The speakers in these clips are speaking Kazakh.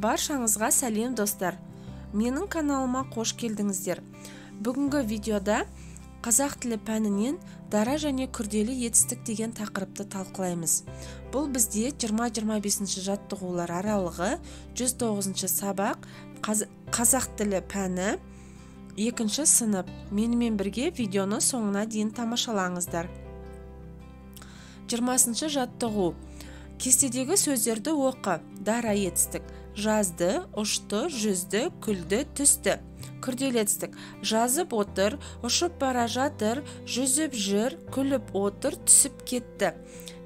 Баршаңызға сәлем достар. Менің каналыма қош келдіңіздер. Бүгінгі видеода қазақ тілі пәнінен дара және күрделі етістік деген тақырыпты талқылаймыз. Бұл бізде 20-25 жаттығулар аралығы 109 сабақ қазақ тілі пәні 2 сынып. Менімен бірге видеоны соңына дейін тамашалаңыздар. 20 жаттығу. Кестедегі сөздерді оқы. Дара етістік: жазды, ұшты, жүзді, күлді, түсті. Күрделі етістік: жазып отыр, ұшып бара жатыр, жүзіп жүр, күліп отыр, түсіп кетті.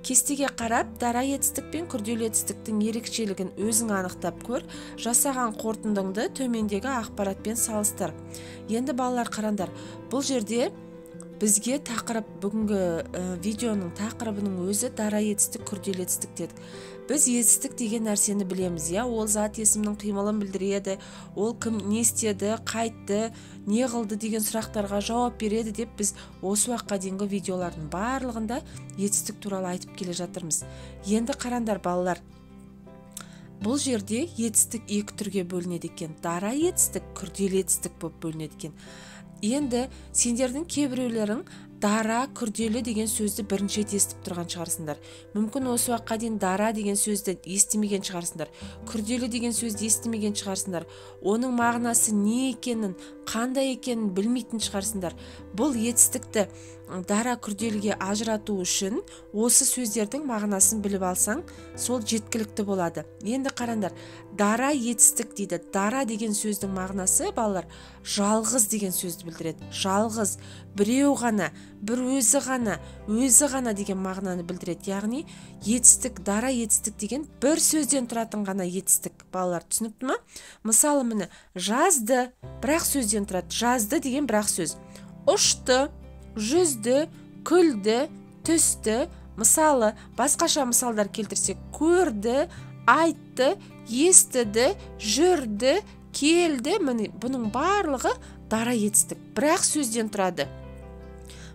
Кестеге қарап, дара етістік пен күрделі етістіктің ерекшелігін өзің анықтап көр. Жасаған қорытындыңды төмендегі ақпаратпен салыстыр. Енді балалар қараңдар. Бұл жерде бізге тақырып, бүгінгі видеоның тақырыбының өзі дара етістік, күрделі етістік дедік. Біз етістік деген нәрсені білеміз, ол зат есімнің қимылын білдіреді, ол кім не істеді, қайтты, не қылды деген сұрақтарға жауап береді деп біз осы уақытқа дейінгі видеолардың барлығында етістік туралы айтып келе жатырмыз. Енді қараңдар балалар, бұл жерде етістік екі түрге бөлінеді екен. Дара етістік, күрделі етістік болып бөлінеді екен. Енді сендердің кейбіреулерің дара, күрделі деген сөзді бірінші рет естіп тұрған шығарсыңдар. Мүмкін осы уақытқа дейін дара деген сөзді естімеген шығарсыңдар. Күрделі деген сөзді естімеген шығарсыңдар. Оның мағынасы не екенін, қандай екенін білмейтін шығарсыңдар. Бұл етістікті дара, күрделіге ажырату үшін осы сөздердің мағынасын біліп алсаң, сол жеткілікті болады. Енді қараңдар, дара етістік дейді. Дара деген сөздің мағынасы, балалар, жалғыз деген сөзді білдіреді. Жалғыз, біреу ғана, бір өзі ғана деген мағынаны білдіреді. Яғни етістік, дара етістік деген бір сөзден тұратын ғана етістік. Балалар, түсінікті ме? Мысалы, міне, жазды, бірақ сөзден тұрады. Жазды деген бірақ сөз. Ұшты, жүзді, күлді, түсті. Мысалы, басқаша мысалдар келтірсек: көрді, айтты, естіді, жүрді, келді. Міне, бұның барлығы дара етістік, бірақ сөзден тұрады.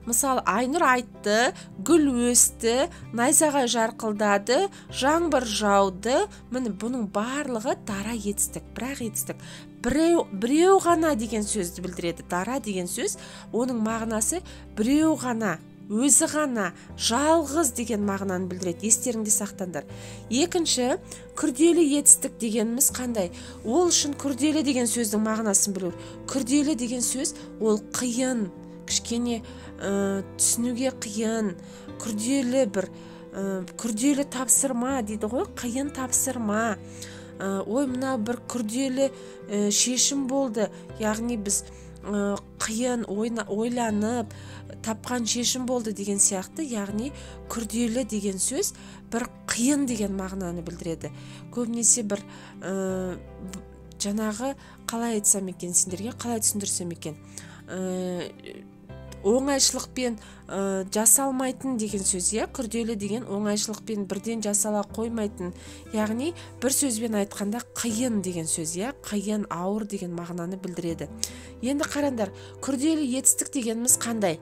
Мысалы, Айнұр айтты, гүл өсті, найзағай жарқылдады, жаңбыр жауды. Міне, бұның барлығы дара етістік, бірақ етістік. Біреу ғана деген сөзді білдіреді. Дара деген сөз, оның мағынасы біреу ғана, өзі ғана, жалғыз деген мағынаны білдіреді. Естеріңде сақтаңдар. Екінші, күрделі етістік дегеніміз қандай? Ол үшін күрделі деген сөздің мағынасын білу. Күрделі деген сөз ол қиын, кішкене түсінуге қиын, күрделі тапсырма дейді ғой, қиын тапсырма. Ой, мына бір күрделі шешім болды. Яғни біз қиын ойланып тапқан шешім болды деген сияқты. Яғни күрделі деген сөз бір қиын деген мағынаны білдіреді. Көбінесе бір жаңағы, қалай айтсам екен, сендерге қалай түсіндірсем екен, оңайшылықпен жасалмайтын деген сөз, күрделі деген оңайшылықпен бірден жасала қоймайтын. Яғни бір сөзбен айтқанда қиын деген сөз, қиын, ауыр деген мағынаны білдіреді. Енді қараңдар, күрделі етістік дегеніміз қандай?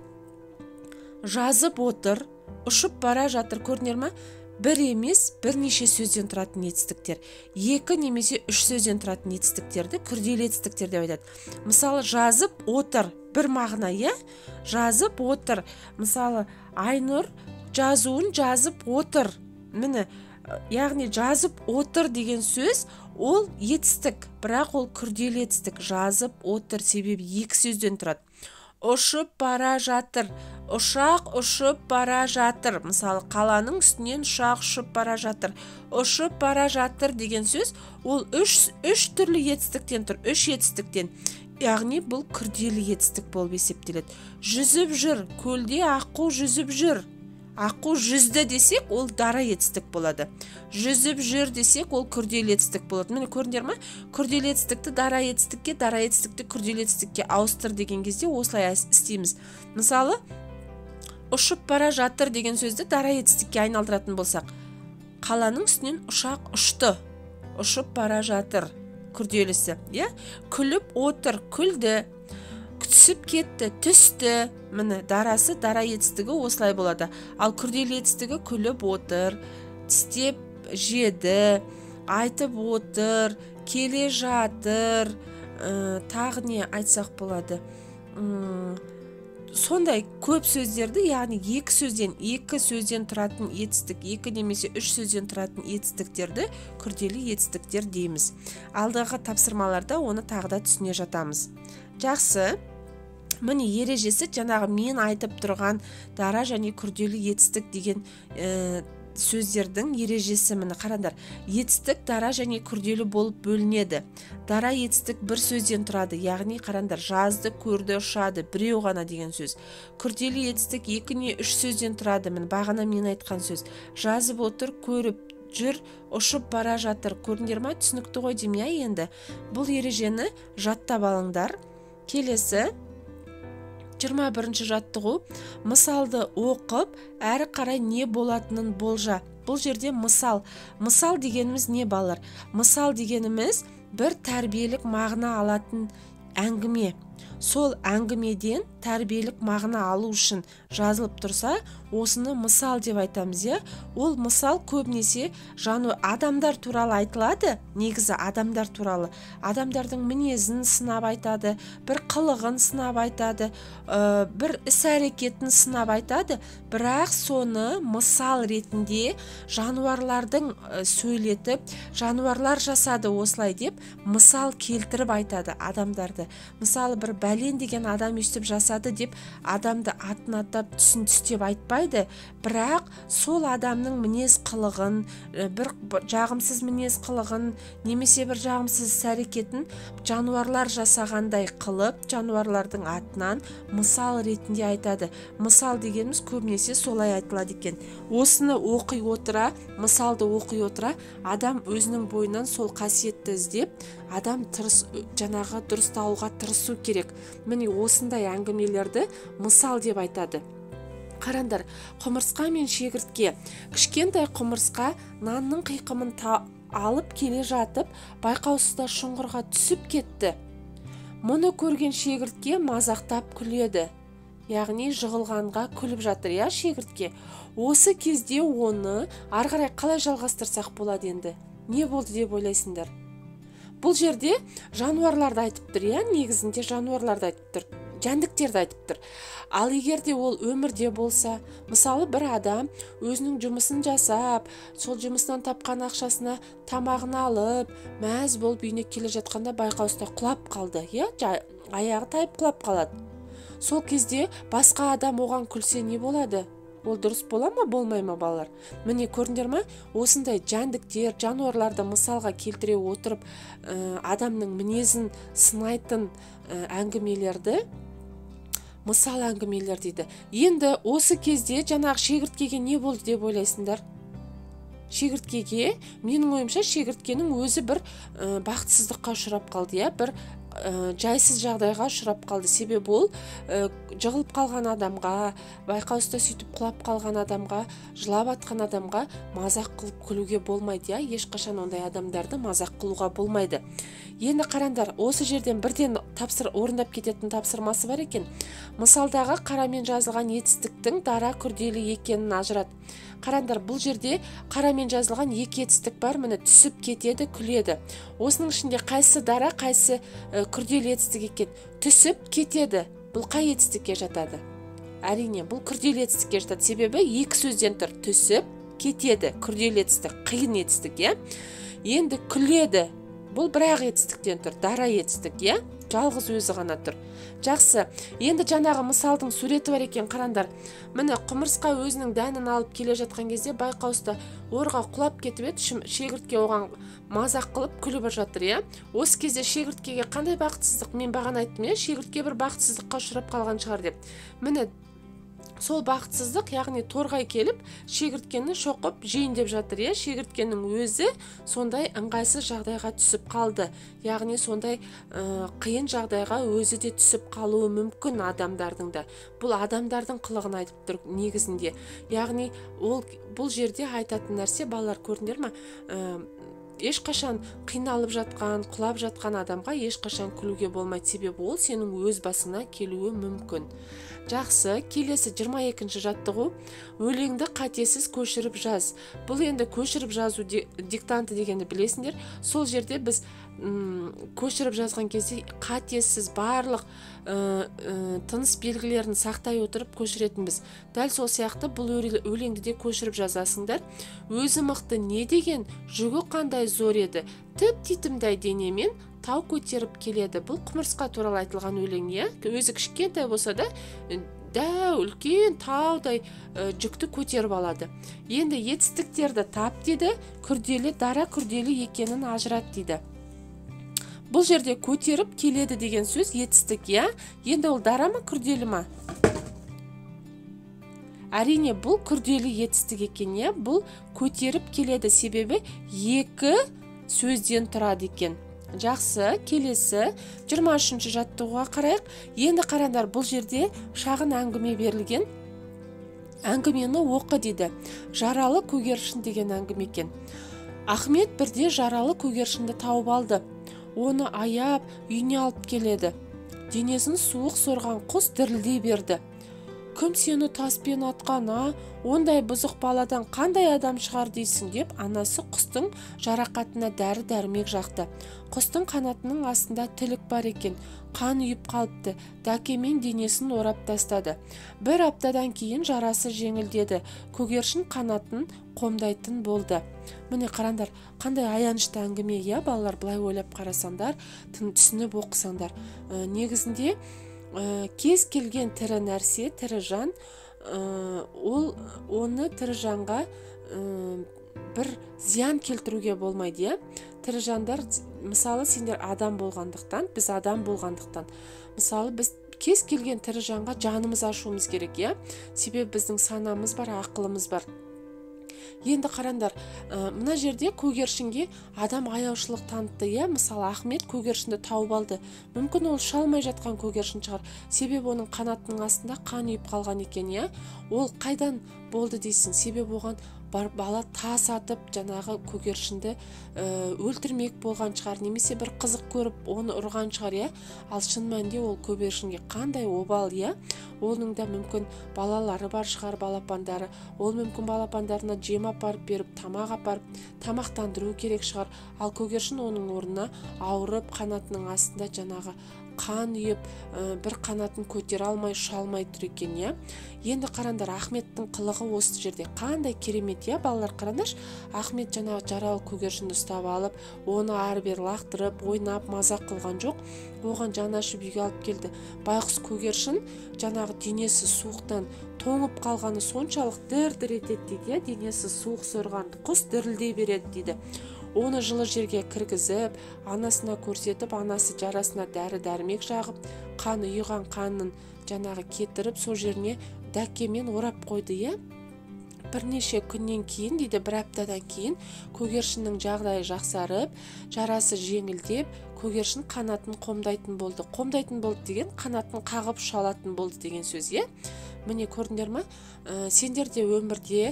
Жазып отыр, ұшып бара жатыр. Көрдіңдер ме? Бір емес, бірнеше сөзден тұратын етістіктер. 2 немесе 3 сөзден тұратын етістіктерді күрделі етістіктер деп айтады. Мысалы, жазып отыр, бір мағына, жазып отыр. Мысалы, Айнұр жазуын жазып отыр. Міне, яғни жазып отыр деген сөз ол етістік, бірақ ол күрделі етістік. Жазып отыр, себебі 2 сөзден тұрады. Ұшып бара жатыр, ұшақ ұшып бара жатыр. Мысалы, қаланың үстінен ұшақ ұшып бара жатыр. Ұшып бара жатыр деген сөз ол 3 түрлі етістіктен тұр, 3 етістіктен. Яғни бұл күрделі етістік болып есептеледі. Жүзіп жүр, көлде аққу жүзіп жүр. Аққу жүзді десек, ол дара етістік болады. Жүзіп жүр десек, ол күрделі етістік болады. Міне, көрдіңдер ме? Күрделі етістікті дара етістікке, дара етістікті күрделі етістікке ауыстыр деген кезде осылай істейміз. Мысалы, ұшып бара жатыр деген сөзді дара етістікке айналдыратын болсақ: қаланың үстінен ұшақ ұшты, ұшып бара жатыр. Күрделісі, күліп отыр, күлді, түсіп кетті, түсті. Міне, дарасы, дара етістігі осылай болады. Ал күрделі етістігі күліп отыр, тістеп жеді, айтып отыр, келе жатыр, тағы не айтсақ болады, сондай көп сөздерді, яғни екі сөзден тұратын етістік, екі немесе үш сөзден тұратын етістіктерді күрделі етістіктер дейміз. Алдағы тапсырмаларда оны тағы да түсіне жатамыз. Жақсы. Міне ережесі жаңағы мен айтып тұрған дара және күрделі етістік деген сөздердің ережесі. Міне қараңдар, етістік дара және күрделі болып бөлінеді. Дара етістік бір сөзден тұрады, яғни қараңдар, жазды, көрді, ұшады, біреу ғана деген сөз. Күрделі етістік 2 не 3 сөзден тұрады. Міне бағана мен айтқан сөз. Жазып отыр, көріп жүр, ұшып бара жатыр. Көрдіңдер ме? Түсінікті ғой деймін я енді. Бұл ережені жаттап алыңдар. Келесі 21-ші жаттығу. Мысалды оқып, әрі қарай не болатынын болжа. Бұл жерде мысал. Мысал дегеніміз не балалар? Мысал дегеніміз бір тәрбиелік мағына алатын әңгіме. Сол әңгімеден тәрбиелік мағына алу үшін жазылып тұрса, осыны мысал деп айтамыз, я. Ол мысал көбінесе адамдар туралы айтылады, негізі адамдар туралы. Адамдардың мінезін сынап айтады, бір қылығын сынап айтады, бір іс-әрекетін сынап айтады, бірақ соны мысал ретінде жануарлардың сөйлетіп, жануарлар жасады осылай деп мысал келтіріп айтады адамдарды. Мысалы, бір бәлен деген адам өстіп жасады деп адамды атын атап түсін түстеп айтпайды, бірақ сол адамның мінез қылығын, бір жағымсыз мінез қылығын немесе бір жағымсыз іс-әрекетін жануарлар жасағандай қылып, жануарлардың атынан мысал ретінде айтады. Мысал дегеніміз көбінесе солай айтылады екен. Осыны оқи отыра, мысалды оқи отыра, адам өзінің бойынан сол қасиетті іздеп, адам жаңағы дұрыстауға тырысу керек. Міне осындай әңгімелерді мысал деп айтады. Қарандар, құмырсқа мен шегіртке. Кішкентай құмырсқа нанның қиқымын алып келе жатып, байқаусызда шұңғырға түсіп кетті. Мұны көрген шегіртке мазақтап күледі. Яғни жығылғанға күліп жатыр, я шегіртке. Осы кезде оны ары қарай қалай жалғастырсақ болады енді? Не болды деп ойлайсыңдар? Бұл жерде жануарларды айтып тұр, я, негізінде жануарларды айтып тұр, жәндіктерді айтып тұр. Ал егер де ол өмірде болса, мысалы бір адам өзінің жұмысын жасап, сол жұмысынан тапқан ақшасына тамағын алып, мәз болып үйіне келе жатқанда байқаусызда құлап қалды, я, аяғы тайып құлап қалады. Сол кезде басқа адам оған күлсе не болады? Ол дұрыс бола ма, болмай ма балалар? Міне көрдіңдер ме? Осындай жәндіктер, жануарларды мысалға келтіре отырып, адамның мінезін сынайтын әңгімелерді мысал әңгімелер дейді. Енді осы кезде жаңағы шегірткеге не болды деп ойлайсыңдар? Шегірткеге, менің ойымша, шегірткенің өзі бір бақытсыздыққа ұшырап қалды, я, бір жайсыз жағдайға ұшырап қалды. Себебі ол жығылып қалған адамға, байқаусызда сөйтіп құлап қалған адамға, жылап атқан адамға мазақ қылып күлуге болмайды, я, ешқашан ондай адамдарды мазақ қылуға болмайды. Енді қараңдар, осы жерден бірден орындап кететін тапсырмасы бар екен. Мысалдағы қарамен жазылған етістіктің дара күрделі екенін ажырат. Қараңдар, бұл жерде қарамен жазылған екі етістік бар, міне түсіп кетеді, күледі. Осының ішінде қайсы дара, қайсы күрделі етістік екен? Түсіп кетеді. Бұл қай етістікке жатады? Әрине, бұл күрделі етістікке жатады. Себебі екі сөзден тұр. Түсіп кетеді. Күрделі етістік, қиын етістік, я. Енді күледі. Бұл бірақ етістіктен тұр, дара етістік, я? Жалғыз өзі ғана тұр. Жақсы, енді жаңағы мысалдың суреті бар екен, қарандар. Міне құмырсқа өзінің дәнін алып келе жатқан кезде байқаусызда орға құлап кетіп еді, шегіртке оған мазақ қылып күліп жатыр, я? Осы кезде шегірткеге қандай бақытсыздық? Мен бағана айттым, я, шегіртке бір бақытсыздыққа ұшырап қалған шығар деп. Міне сол бақытсыздық, яғни торғай келіп, шегірткені шоқып жейін деп жатыр, я? Шегірткенің өзі сондай ыңғайсыз жағдайға түсіп қалды. Яғни сондай қиын жағдайға өзі де түсіп қалуы мүмкін адамдардың да. Бұл адамдардың қылығын айтып тұр негізінде. Яғни бұл жерде айтатын нәрсе, балалар, көрдіңдер ме? ешқашан қиналып жатқан, құлап жатқан адамға ешқашан күлуге болмайды, себебі ол сенің өз басыңа келуі мүмкін. Жақсы, келесі 22-ші жаттығу. Өлеңді қатесіз көшіріп жаз. Бұл енді көшіріп жазу диктанты дегенді білесіңдер. Сол жерде біз көшіріп жазған кезде қатесіз барлық тыныс белгілерін сақтай отырып көшіретінбіз. Дәл сол сияқты бұл өлеңді де көшіріп жазасыңдар. Өзі мықты не деген, жүгі қандай зор еді, тіп-титімдай денемен тау көтеріп келеді. Бұл құмырсқа туралы айтылған өлең, өзі кішкентай болса да дәу үлкен таудай жүкті көтеріп алады. Енді етістіктерді тап дейді, күрделі дара күрделі екенін ажырат дейді. Бұл жерде көтеріп келеді деген сөз етістік, енді ол дара ма, күрделі ма? Әрине бұл күрделі етістік екен, бұл көтеріп келеді, себебі екі сөзден тұрады екен. Жақсы, келесі 23-ші жаттығуға қарайық. Енді қараңдар, бұл жерде шағын әңгіме берілген. Әңгімені оқы дейді. Жаралы көгершін деген әңгіме екен. Ахмет бірде жаралы көгершінді тауып алды. Оны аяп, үйіне алып келеді. Денесін суық сорған құс дірілдей берді. Кім сені таспен атқан, ондай бұзық баладан қандай адам шығар дейсің деп, анасы құстың жарақатына дәрі-дәрмек жақты. Құстың қанатының астында тілік бар екен, қан үйіп қалыпты, дәкемен денесін орап тастады. Бір аптадан кейін жарасы жеңілдеді, көгершін қанатын қомдайтын болды. Міне қараңдар, қандай аянышты әңгіме, балалар, былай ойлап қарасаңдар, түсініп оқысаңдар. Негізінде кез келген тірі нәрсе, тірі жан, оны тірі жанға бір зиян келтіруге болмайды. Тірі жандар, мысалы сендер адам болғандықтан, біз адам болғандықтан, мысалы біз кез келген тірі жанға жанымыз ашуымыз керек, себебі біздің санамыз бар, ақылымыз бар. Енді қараңдар, мына жерде көгершінге адам аяушылық танытты, мысалы Ахмет көгершінді тауып алды. Мүмкін ол шалмай жатқан көгершін шығар, себебі оның қанатының астында қан үйіп қалған екен, ол қайдан болды дейсің, себебі оған бала тас атып жаңағы көгершінді өлтірмек болған шығар, немесе бір қызық көріп оны ұрған шығар, ал шын мәнінде ол көгершінге қандай обал, оның да мүмкін балалары бар шығар, балапандары, ол мүмкін балапандарына жем апарып беріп, тамақ апарып, тамақтандыру керек шығар, ал көгершін оның орнына ауырып, қанатының астында жаңағы қан үйіп, бір қанатын көтере алмай, шалмай тұр екен, Енді қараңдар, Ахметтің қылығы осы жерде қандай керемет, балалар, қараңдар. Ахмет жаңағы жаралы көгершінді ұстап алып, оны ары-бері лақтырып, ойнап, мазақ қылған жоқ. Оған жаны ашып үйге алып келді. Байғұс көгершін жаңағы денесі суықтан тоңып қалғаны соншалық дір-дір етеді дейді, денесі суық сорған құс дірілдей береді дейді. Оны жылы жерге кіргізіп, анасына көрсетіп, анасы жарасына дәрі-дәрмек жағып, қан ұйыған қанын жаңағы кетіріп, сол жеріне дәкемен орап қойды, Бірнеше күннен кейін дейді, бір аптадан кейін көгершіннің жағдайы жақсарып, жарасы жеңілдеп, көгершін қанатын қомдайтын болды. Қомдайтын болды деген қанатын қағып шалатын болды деген сөз, Міне көрдіңдер ма? Сендер де өмірде,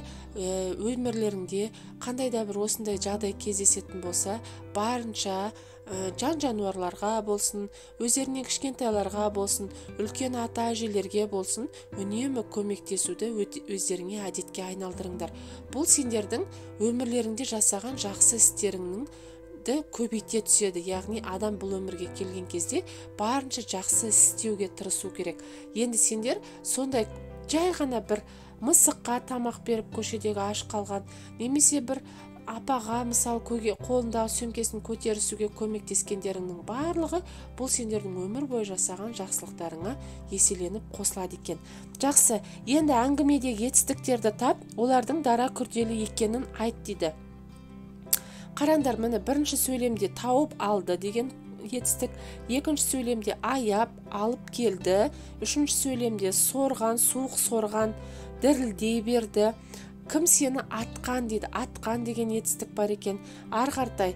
өмірлеріңде қандай да бір осындай жағдай кездесетін болса, барынша жан-жануарларға болсын, өздерінен кішкентайларға болсын, үлкен ата-әжелерге болсын, үнемі көмектесуді өздеріңе әдетке айналдырыңдар. Бұл сендердің өмірлеріңде жасаған жақсы істеріңнің көбейте түседі, яғни адам бұл өмірге келген кезде барынша жақсы істеуге тырысу керек. Енді сендер сондай жай ғана бір мысыққа тамақ беріп көшедегі аш қалған, немесе бір апаға мысалы қолындағы сөмкесін көтерісуге көмектескендеріңнің барлығы бұл сендердің өмір бойы жасаған жақсылықтарыңа еселеніп қосылады екен. Жақсы, енді әңгімедегі етістіктерді тап, олардың дара күрделі екенін айт дейді. Қараңдар, міне бірінші сөйлемде тауып алды деген етістік, екінші сөйлемде аяп, алып келді, үшінші сөйлемде сорған, суық сорған, дірілдей берді. Кім сені атқан дейді, атқан деген етістік бар екен. Арғартай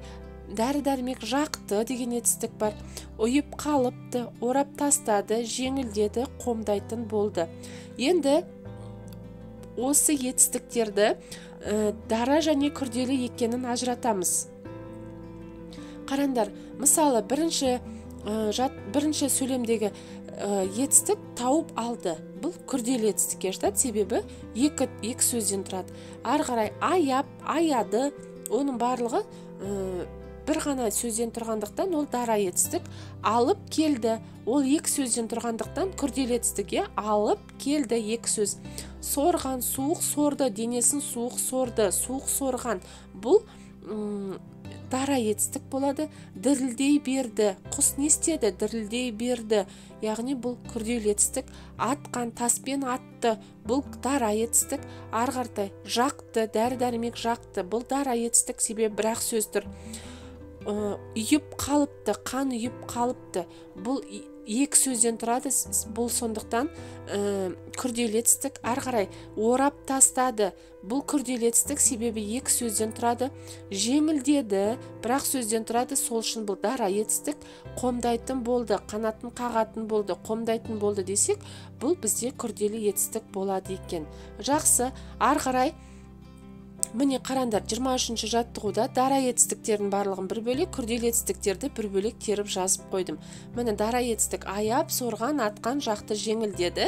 дәрі-дәрмек жақты деген етістік бар. Ұйып қалыпты, орап тастады, жеңілдеді, қомдайтын болды. Енді осы етістіктерді дара және күрделі екенін ажыратамыз. Қараңдар, мысалы бірінші сөйлемдегі етістік тауып алды. Бұл күрделі етістікке жатады, себебі екі сөзден тұрады. Ары қарай аяп, аяды, оның барлығы бір ғана сөзден тұрғандықтан ол дара етістік. Алып келді, ол екі сөзден тұрғандықтан күрделі етістік. Алып келді екі сөз. Сорған, суық сорды, денесін суық сорды, суық сорған. Бұл дара етістік болады. Дірілдей берді, құс не істеді? Дірілдей берді. Яғни бұл күрделі етістік. Атқан, таспен атты, бұл дара етістік. Ары қарай жақты, дәрі-дәрмек жақты, бұл дара етістік, себебі бір-ақ сөз тұр. Үйіп қалыпты, қан үйіп қалыпты, бұл екі сөзден тұрады. Бұл сондықтан күрделі етістік. Ары қарай орап тастады, бұл күрделі етістік, себебі екі сөзден тұрады. Жеңілдеді, бір-ақ сөзден тұрады, сол үшін бұл дара етістік. Қомдайтын болды, қанатын қағатын болды, қомдайтын болды десек, бұл бізде күрделі етістік болады екен. Жақсы. Ары қарай міне қараңдар, 23-ші жаттығуда дара етістіктердің барлығын бір бөлек, күрделі етістіктерді бір бөлек теріп жазып қойдым. Міне дара етістік: аяп, сорған, атқан, жақты, жеңілдеді,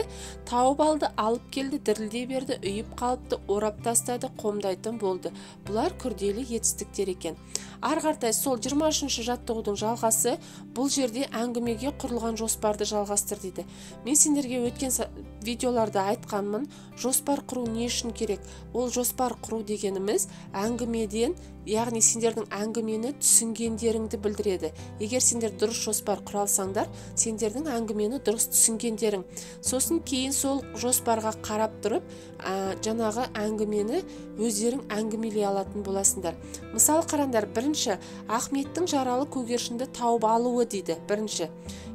тауып алды, алып келді, дірілдей берді, үйіп қалыпты, орап тастады, қомдайтын болды. Бұлар күрделі етістіктер екен. Ары қарай сол 23-ші жаттығудың жалғасы, бұл жерде әңгімеге құрылған жоспарды жалғастыр дейді. Мен сендерге өткен видеоларда айтқанмын, жоспар құру не үшін керек? Ол жоспар құру дегеніміз әңгімеден, яғни сендердің әңгімені түсінгендеріңді білдіреді. Егер сендер дұрыс жоспар құра алсаңдар, сендердің әңгімені дұрыс түсінгендерің. Сосын кейін сол жоспарға қарап тұрып, жаңағы әңгімені өздерің әңгімелей алатын боласыңдар. Мысалы қараңдар, бірінші Ахметтің жаралы көгершінді тауып алуы дейді. Бірінші.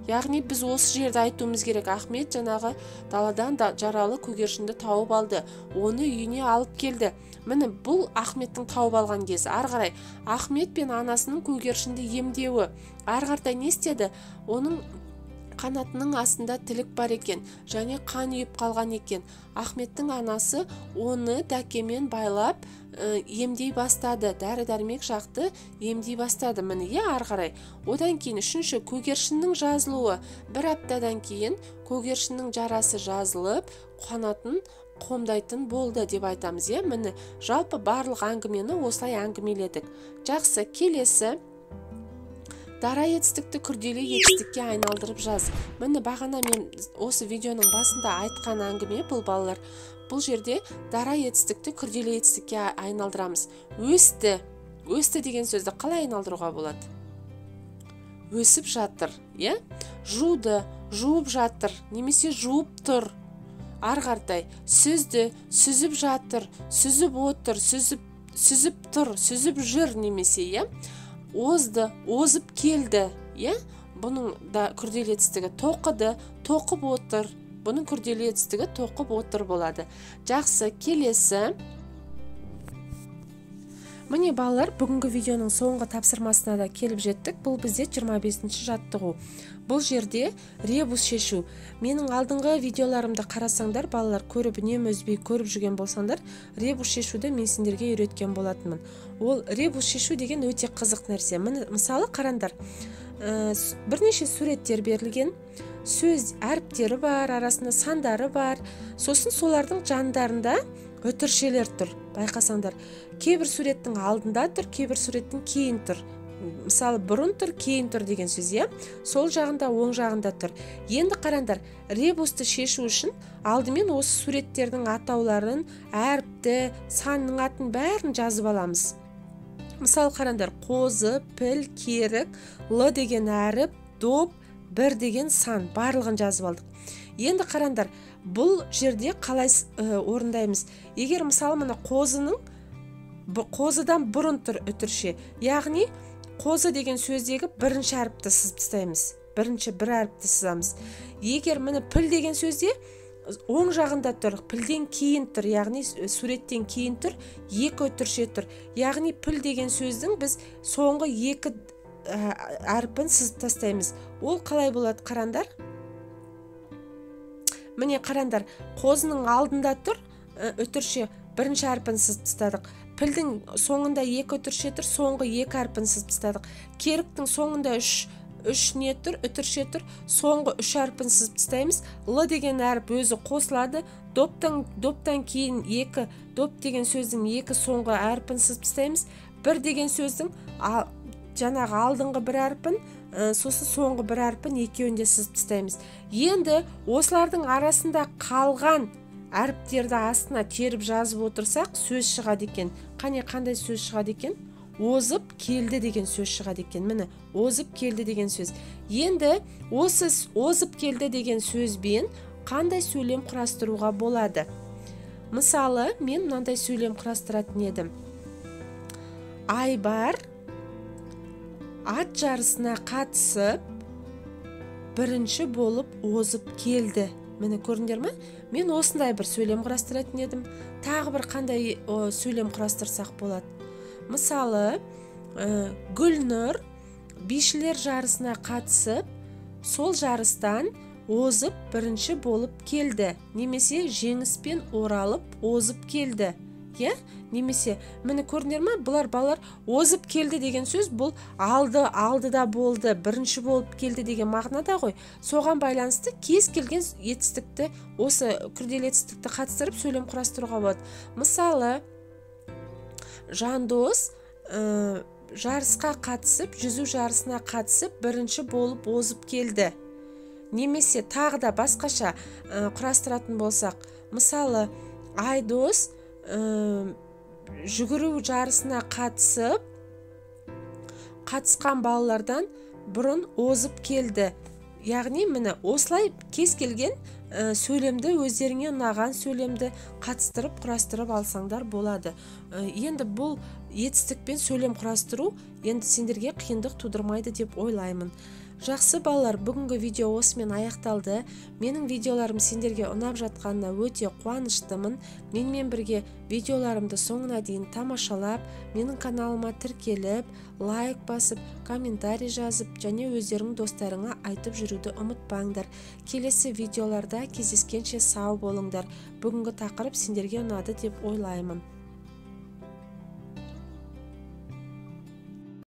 Яғни біз осы жерде айтуымыз керек: Ахмет жаңағы даладан жаралы көгершінді тауып алды, оны үйіне алып келді. Міне бұл Ахметтің тауып алған кезі. Ары қарай Ахмет пен анасының көгершінді емдеуі. Ары қарай не істеді? Оның қанатының астында тілік бар екен, және қан үйіп қалған екен. Ахметтің анасы оны дәкемен байлап емдей бастады, дәрі-дәрмек жақты емдей бастады. Міне, ары қарай. Одан кейін үшінші көгершіннің жазылуы. Бір аптадан кейін көгершіннің жарасы жазылып, қанатын қомдайтын болды деп айтамыз. Міне, жалпы барлық әңгімені осылай әңгімеледік. Жақсы, келесі дара етістікті күрделі етістікке айналдырып жаз. Міне, бағана мен осы видеоның басында айтқан әңгіме бұл, балалар. Бұл жерде дара етістікті күрделі етістікке айналдырамыз. Өсті деген сөзді қалай айналдыруға болады? Өсіп жатыр, жуды, жуып жатыр, немесе жуып тұр. Ары қарай сүзді, сүзіп жатыр, сүзіп отыр, сүзіп тұр, сүзіп жүр, немесе озды, озып келді. Бұның да күрделі етістігі. Тоқыды, тоқып отыр. Бұның күрделі етістігі тоқып отыр болады. Жақсы, келесі. Міне балалар, бүгінгі видеоның соңғы тапсырмасына да келіп жеттік. Бұл бізде 25-ші жаттығу. Бұл жерде ребус шешу. Менің алдыңғы видеоларымды қарасаңдар, балалар, көріп үнемі үзбей көріп жүрген болсаңдар, ребус шешуді мен сендерге үйреткен болатынмын. Ол ребус шешу деген өте қызық нәрсе. Мысалы қараңдар, бірнеше суреттер берілген, сөз әріптері бар, арасында сандары бар. Сосын солардың жандарында үтіршелер тұр. Байқасаңдар, кейбір суреттің алдында тұр, кейбір суреттің кейін тұр. Мысалы, бұрын тұр, кейін тұр деген сөз, сол жағында, оң жағында тұр. Енді қараңдар, ребусты шешу үшін алдымен осы суреттердің атауларын, әріпті, санның атын бәрін жазып аламыз. Мысалы қараңдар, қозы, піл, керік, л деген әріп, доп, бір деген сан, барлығын жазып алдық. Енді қараңдар, бұл жерде қалай орындаймыз? Егер мысалы мына қозыдан бұрын тұр үтірше, яғни қозы деген сөздегі бірінші әріпті сызып тастаймыз. Бірінші бір әріпті сызамыз. Егер міне піл деген сөзде оң жағында тұр, пілден кейін тұр, яғни суреттен кейін тұр, екі үтірше тұр. Яғни піл деген сөздің біз соңғы екі әріпін сызып тастаймыз. Ол қалай болады, қараңдар? Міне қараңдар, қозының алдында тұр, үтірше бірінші әріпін сызып тастадық. пілдің соңында 2 үтірше тұр, соңғы 2 әрпін сызып тастадық. Керіктің соңында 3 не тұр, үтірше тұр, соңғы 3 әрпін сызып тастаймыз. Л деген әріп өзі қосылады. Доптан кейін 2, доп деген сөздің 2 соңғы әрпін сызып тастаймыз. 1 деген сөздің жаңағы алдыңғы 1 әрпін, сосын соңғы 1 әрпін екеуінде сызып тастаймыз. Енді осылардың арасында қалған әріптерді астына теріп жазып отырсақ, сөз шығады екен. Қандай сөз шығады екен? Озып келді деген сөз шығады екен. Міне, озып келді деген сөз. Енді осы озып келді деген сөзбен қандай сөйлем құрастыруға болады? Мысалы, мен мынандай сөйлем құрастыратын едім. Айбар ат жарысына қатысып, бірінші болып озып келді. Міне, көрдіңдер ме? Мен осындай бір сөйлем құрастыратын едім. Тағы бір қандай сөйлем құрастырсақ болады? Мысалы, Гүлнұр бишілер жарысына қатысып, сол жарыстан озып бірінші болып келді. Немесе жеңіспен оралып озып келді. Немесе, мені көрдіңдер ме? Бұлар балалар озып келді деген сөз, бұл алдыда болды, бірінші болып келді деген мағынада ғой. Соған байланысты кез келген етістікті, осы күрделі етістікті қатыстырып сөйлем құрастыруға болады. Мысалы, Жандос жарысқа қатысып, жүзу жарысына қатысып, бірінші болып озып келді. Немесе тағы да басқаша құрастыратын болсақ, мысалы, Айдос жүгіру жарысына қатысқан балалардан бұрын озып келді. Яғни, міне, осылай кез келген сөйлемді, өздеріңе ұнаған сөйлемді қатыстырып, құрастырып алсаңдар болады. Енді бұл етістікпен сөйлем құрастыру енді сендерге қиындық тудырмайды деп ойлаймын. Жақсы балалар, бүгінгі видео осымен аяқталды. Менің видеоларым сендерге ұнап жатқанына өте қуаныштымын. Менімен бірге видеоларымды соңына дейін тамашалап, менің каналыма тіркеліп, лайк басып, комментарий жазып, және өздерің достарыңа айтып жүруді ұмытпаңдар. Келесі видеоларда кездескенше сау болыңдар. Бүгінгі тақырып сендерге ұнады деп ойлаймын.